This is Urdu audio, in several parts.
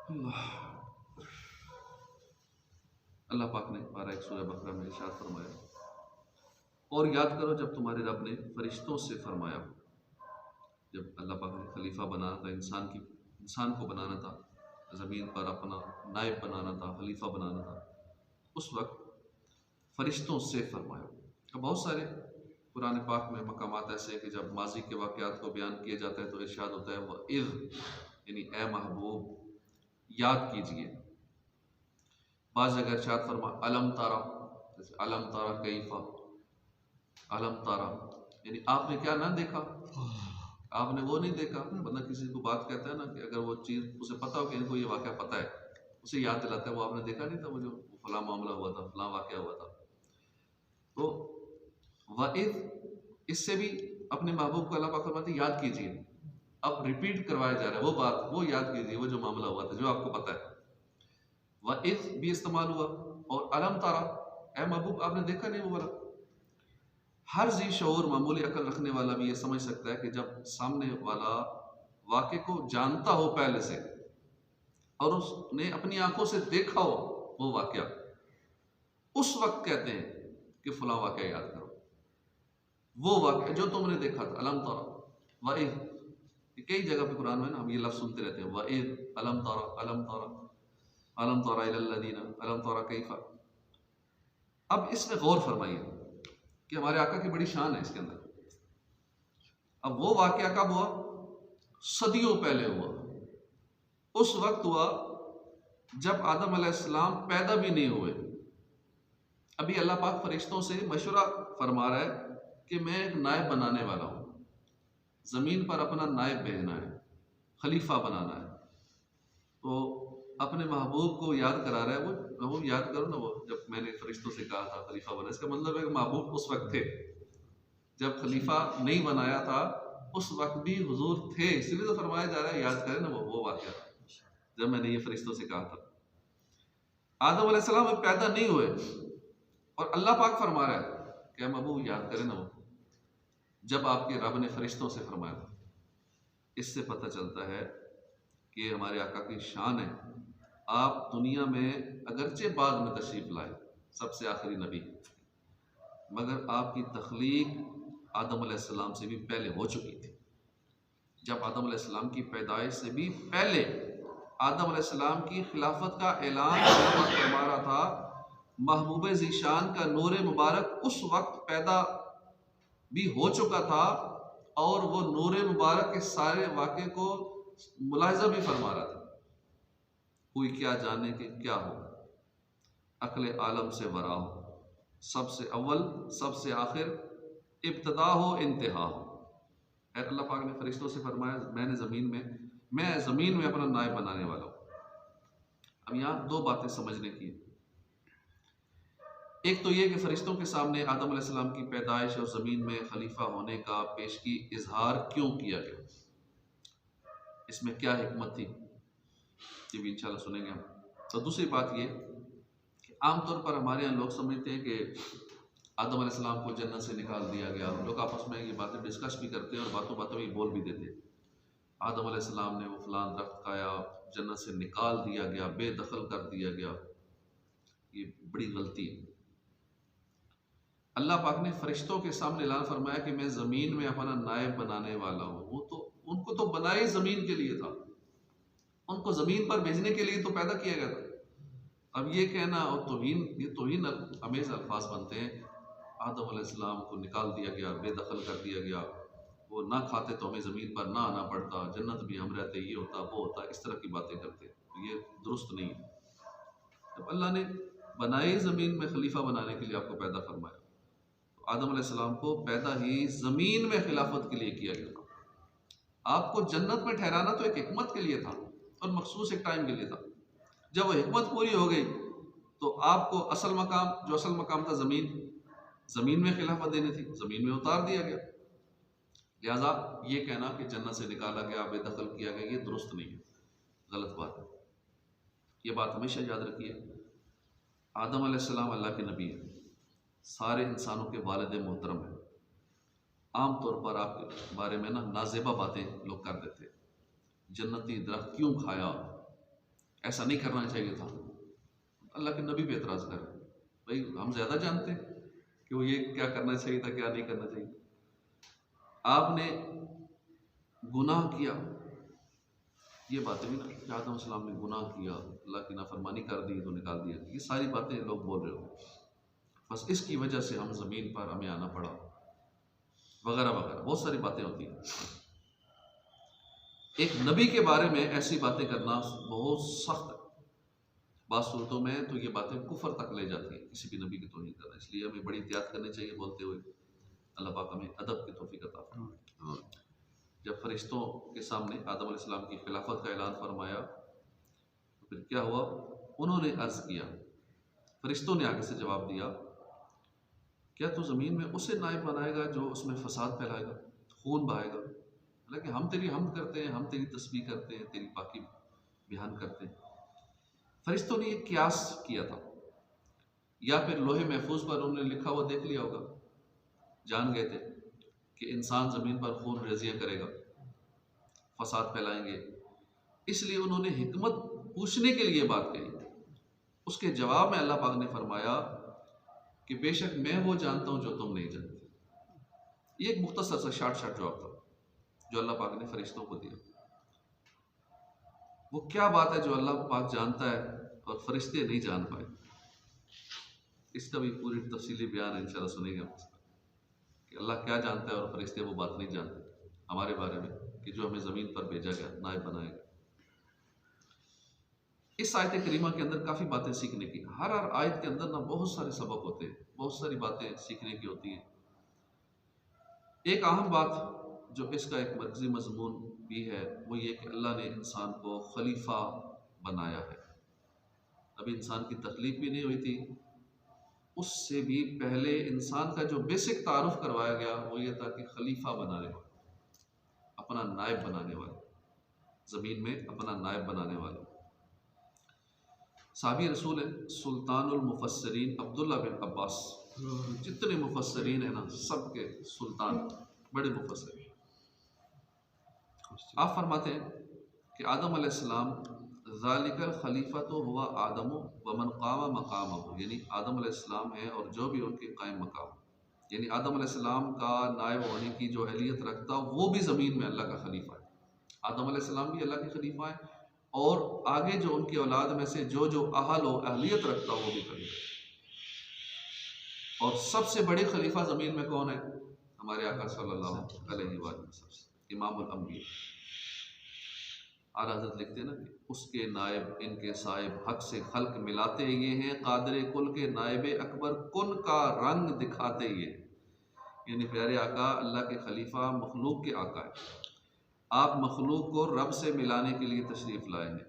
اللہ اللہ پاک نے پارہ ایک سورہ بقرہ میں ارشاد فرمایا، اور یاد کرو جب تمہارے رب نے فرشتوں سے فرمایا ہو، جب اللہ پاک نے خلیفہ بنانا تھا انسان کو بنانا تھا، زمین پر اپنا نائب بنانا تھا، خلیفہ بنانا تھا، اس وقت فرشتوں سے فرمایا۔ تو بہت سارے قرآن پاک میں مقامات ایسے ہیں کہ جب ماضی کے واقعات کو بیان کیا جاتا ہے تو ارشاد ہوتا ہے وَإِذْ، یعنی اے محبوب یاد کیجئے۔ بعض جگہ ارشاد فرما علم تارا، جیسے علم تارا کیفا، علم تارا یعنی آپ نے کیا نہ دیکھا، آپ نے وہ نہیں دیکھا۔ بندہ کسی کو بات کہتا ہے نا کہ اگر وہ چیز اسے پتا ہو کہ ان کو یہ واقعہ پتا ہے، اسے یاد دلاتا ہے وہ آپ نے دیکھا نہیں تھا، وہ جو فلاں معاملہ ہوا تھا، فلاں واقعہ ہوا تھا۔ تو وَإِذْ اس سے بھی اپنے محبوب کو اللہ پاک فرماتے ہیں یاد کیجئے، اب ریپیٹ کروایا جا رہا ہے وہ بات، وہ یاد کیجئے وہ جو معاملہ ہوا تھا جو آپ کو پتا ہے۔ وَإِذْ بھی استعمال ہوا، اور علم تارا، اے محبوب آپ نے دیکھا نہیں وہ والا۔ ہر ذی شعور معمولی عقل رکھنے والا بھی یہ سمجھ سکتا ہے کہ جب سامنے والا واقع کو جانتا ہو پہلے سے اور اس نے اپنی آنکھوں سے دیکھا ہو وہ واقعہ، اس وقت کہتے ہیں کہ فلاں واقعہ یاد کرو، وہ واقعہ جو تم نے دیکھا تھا۔ علم تارا وَإِذْ، کئی جگہ پہ قرآن میں نا ہم یہ لفظ سنتے رہتے ہیں وَإِذْ علم تارا علم تارا علم تارا الی الذین علم تارا کیفا۔ اب اس میں غور فرمائیے کہ ہمارے آقا کی بڑی شان ہے اس کے اندر۔ اب وہ واقعہ کب ہوا؟ صدیوں پہلے ہوا، اس وقت ہوا جب آدم علیہ السلام پیدا بھی نہیں ہوئے۔ ابھی اللہ پاک فرشتوں سے مشورہ فرما رہا ہے کہ میں ایک نائب بنانے والا ہوں، زمین پر اپنا نائب بھیجنا ہے، خلیفہ بنانا ہے۔ تو اپنے محبوب کو یاد کرا رہا ہے، وہ محبوب یاد کرو نا وہ جب میں نے فرشتوں سے کہا تھا خلیفہ بنا۔ اس کا مطلب ہے کہ محبوب اس وقت تھے جب خلیفہ نہیں بنایا تھا، اس وقت بھی حضور تھے، اس لیے تو فرمایا جا رہا ہے یاد کریں نا وہ واقعہ جب میں نے یہ فرشتوں سے کہا تھا۔ آدم علیہ السلام اب پیدا نہیں ہوئے اور اللہ پاک فرما رہا ہے کہ محبوب یاد کریں نا وہ جب آپ کے رب نے فرشتوں سے فرمایا تھا۔ اس سے پتہ چلتا ہے کہ ہمارے آقا کی شان ہے، آپ دنیا میں اگرچہ بعد میں تشریف لائے، سب سے آخری نبی، مگر آپ کی تخلیق آدم علیہ السلام سے بھی پہلے ہو چکی تھی۔ جب آدم علیہ السلام کی پیدائش سے بھی پہلے آدم علیہ السلام کی خلافت کا اعلان فرما رہا تھا، محبوب ذیشان کا نور مبارک اس وقت پیدا بھی ہو چکا تھا اور وہ نور مبارک کے سارے واقعے کو ملاحظہ بھی فرما رہا تھا۔ کوئی کیا جانے کہ کیا ہو، عقل عالم سے ورا ہو، سب سے اول سب سے آخر، ابتدا ہو انتہا ہو۔ اے اللہ پاک نے فرشتوں سے فرمایا میں زمین میں اپنا نائب بنانے والا ہوں۔ اب یہاں دو باتیں سمجھنے کی ہیں۔ ایک تو یہ کہ فرشتوں کے سامنے آدم علیہ السلام کی پیدائش اور زمین میں خلیفہ ہونے کا پیشگی اظہار کیوں کیا گیا، اس میں کیا حکمت تھی، یہ بھی انشاءاللہ سنیں گے ہم۔ تو دوسری بات یہ کہ عام طور پر ہمارے یہاں لوگ سمجھتے ہیں کہ آدم علیہ السلام کو جنت سے نکال دیا گیا، لوگ آپس میں یہ باتیں ڈسکس بھی کرتے ہیں اور باتوں میں یہ بول بھی دیتے ہیں آدم علیہ السلام نے وہ فلاں درخت کھایا، جنت سے نکال دیا گیا، بے دخل کر دیا گیا۔ یہ بڑی غلطی ہے۔ اللہ پاک نے فرشتوں کے سامنے اعلان فرمایا کہ میں زمین میں اپنا نائب بنانے والا ہوں۔ وہ تو ان کو تو بنائی زمین کے لیے تھا، ان کو زمین پر بھیجنے کے لیے تو پیدا کیا گیا تھا۔ اب یہ کہنا اور توہین امیز الفاظ بنتے ہیں، آدم علیہ السلام کو نکال دیا گیا، بے دخل کر دیا گیا، وہ نہ کھاتے تو ہمیں زمین پر نہ آنا پڑتا، جنت بھی ہم رہتے، یہ ہوتا وہ ہوتا، اس طرح کی باتیں کرتے ہیں۔ یہ درست نہیں ہے۔ جب اللہ نے بنائی زمین میں خلیفہ بنانے کے لیے آپ کو پیدا فرمایا، تو آدم علیہ السلام کو پیدا ہی زمین میں خلافت کے لیے کیا گیا تھا۔ آپ کو جنت میں ٹھہرانا تو ایک حکمت کے لیے تھا اور مخصوص ایک ٹائم کے لیے تھا۔ جب وہ حکمت پوری ہو گئی تو آپ کو اصل مقام تھا زمین میں خلافت دینی تھی، زمین میں اتار دیا گیا۔ لہٰذا یہ کہنا کہ جنت سے نکالا گیا، بے دخل کیا گیا، یہ درست نہیں ہے، غلط بات ہے۔ یہ بات ہمیشہ یاد رکھیے، آدم علیہ السلام اللہ کے نبی ہیں، سارے انسانوں کے والد محترم ہیں۔ عام طور پر آپ کے بارے میں نازیبا باتیں لوگ کر دیتے ہیں، جنتی درخت کیوں کھایا، ایسا نہیں کرنا چاہیے تھا. اللہ کے نبی پہ اعتراض کر رہے ہیں. بھائی ہم زیادہ جانتے ہیں کہ وہ یہ کیا کرنا چاہیے تھا کیا نہیں کرنا چاہیے. آپ نے گناہ کیا، یہ باتیں بھی نا کہ آدم علیہ السلام نے گناہ کیا، اللہ کی نافرمانی کر دی تو نکال دیا، یہ ساری باتیں لوگ بول رہے ہو، بس اس کی وجہ سے ہم زمین پر ہمیں آنا پڑا وغیرہ وغیرہ، بہت ساری باتیں ہوتی ہیں. ایک نبی کے بارے میں ایسی باتیں کرنا بہت سخت ہے. بعض صورتوں میں تو یہ باتیں کفر تک لے جاتی ہیں کسی بھی نبی کی توہین کرنا. اس لیے ہمیں بڑی احتیاط کرنی چاہیے بولتے ہوئے. اللہ پاک ہمیں ادب کی توفیق عطا فرمائے. جب فرشتوں کے سامنے آدم علیہ السلام کی خلافت کا اعلان فرمایا تو پھر کیا ہوا؟ انہوں نے عرض کیا، فرشتوں نے آگے سے جواب دیا، کیا تو زمین میں اسے نائب بنائے گا جو اس میں فساد پھیلائے گا، خون بہائے گا؟ حالانکہ ہم تیری حمد کرتے ہیں، ہم تیری تسبیح کرتے ہیں، تیری پاکی بیان کرتے ہیں. فرشتوں نے یہ قیاس کیا تھا، یا پھر لوہے محفوظ پر انہوں نے لکھا ہوا دیکھ لیا ہوگا، جان گئے تھے کہ انسان زمین پر خون ریزیاں کرے گا، فساد پھیلائیں گے، اس لیے انہوں نے حکمت پوچھنے کے لیے بات کہی. اس کے جواب میں اللہ پاک نے فرمایا کہ بے شک میں وہ جانتا ہوں جو تم نہیں جانتے. یہ ایک مختصر سا شارٹ جواب تھا جو اللہ پاک نے فرشتوں کو دیا. وہ کیا بات ہے جو اللہ پاک جانتا ہے اور فرشتے نہیں جان پائے؟ اس کا بھی پوری تفصیلی بیان ہے، انشاءاللہ سنیں گے ہم کہ اللہ کیا جانتا ہے اور فرشتے وہ بات نہیں جانتے ہمارے بارے میں کہ جو ہمیں زمین پر بھیجا گیا، نائب بنایا گیا. اس آیت کریمہ کے اندر کافی باتیں سیکھنے کی. ہر آیت کے اندر نا بہت سارے سبق ہوتے ہیں، بہت ساری باتیں سیکھنے کی ہوتی ہیں. ایک اہم بات جو اس کا ایک مرکزی مضمون بھی ہے وہ یہ کہ اللہ نے انسان کو خلیفہ بنایا ہے. ابھی انسان کی تخلیق بھی نہیں ہوئی تھی، اس سے بھی پہلے انسان کا جو بیسک تعارف کروایا گیا وہ یہ تھا کہ خلیفہ بنانے والا، اپنا نائب بنانے والا، زمین میں اپنا نائب بنانے والا. صحابی رسول ہے سلطان المفسرین عبداللہ بن عباس، جتنے مفسرین ہیں نا سب کے سلطان، بڑے مفسرین. آپ فرماتے ہیں کہ آدم علیہ السلام ذالک الخلیفۃ ہوا آدم ومن قام مقامہ، یعنی آدم علیہ السلام ہیں اور جو بھی ان کے قائم مقام، یعنی آدم علیہ السلام کا نائب ہونے کی جو اہلیت رکھتا وہ بھی زمین میں اللہ کا خلیفہ ہے. آدم علیہ السلام بھی اللہ کے خلیفہ ہیں اور آگے جو ان کی اولاد میں سے جو اہل و اہلیت رکھتا وہ بھی خلیفہ ہے. اور سب سے بڑے خلیفہ زمین میں کون ہے؟ ہمارے آقا صلی اللہ علیہ وآلہ وسلم، امام الانبیاء. اعلیٰ حضرت لکھتے ہیں نا کہ اس کے نائب ان کے صاحب حق سے خلق ملاتے یہ ہیں، قادر کل کے نائب اکبر کن کا رنگ دکھاتے یہ ہیں. یعنی پیارے آقا اللہ کے خلیفہ مخلوق کے آقا ہے. آپ مخلوق کو رب سے ملانے کے لیے تشریف لائے ہیں.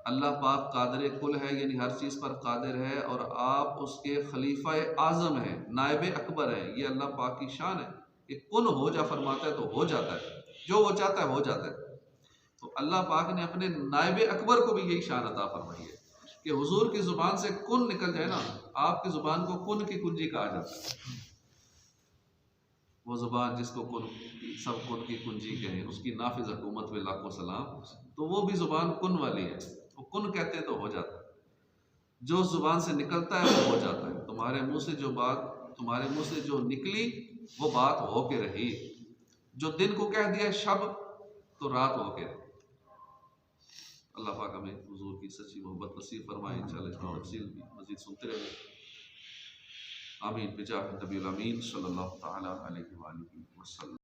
اللہ پاک قادر کل ہے، یعنی ہر چیز پر قادر ہے، اور آپ اس کے خلیفہ اعظم ہیں، نائب اکبر ہیں. یہ اللہ پاک کی شان ہے کہ کن ہو جا فرماتا ہے تو ہو جاتا ہے، جو وہ چاہتا ہے ہو جاتا ہے. تو اللہ پاک نے اپنے نائب اکبر کو بھی یہی شان عطا فرمائی ہے کہ حضور کی زبان سے کن نکل جائے نا، آپ کی زبان کو کن کی کنجی کہا جاتا ہے. وہ زبان جس کو کن سب کن کی کنجی کہیں، اس کی نافذ حکومت میں لاکھوں سلام، تو وہ بھی زبان کن والی ہے. وہ کن کہتے ہیں تو ہو جاتا ہے، جو زبان سے نکلتا ہے وہ ہو جاتا ہے. تمہارے منہ سے جو بات تمہارے منہ سے جو نکلی وہ بات ہو کے رہی. جو دن کو کہہ دیا شب تو رات ہو کے رہی. اللہ پاک ہمیں حضور کی سچی محبت نصیب فرمائے. انشاءاللہ اس کی تفصیل بھی مزید سنتے رہیں. آمین بجاہ نبی الامین صلی اللہ تعالی علیہ وآلہ وسلم.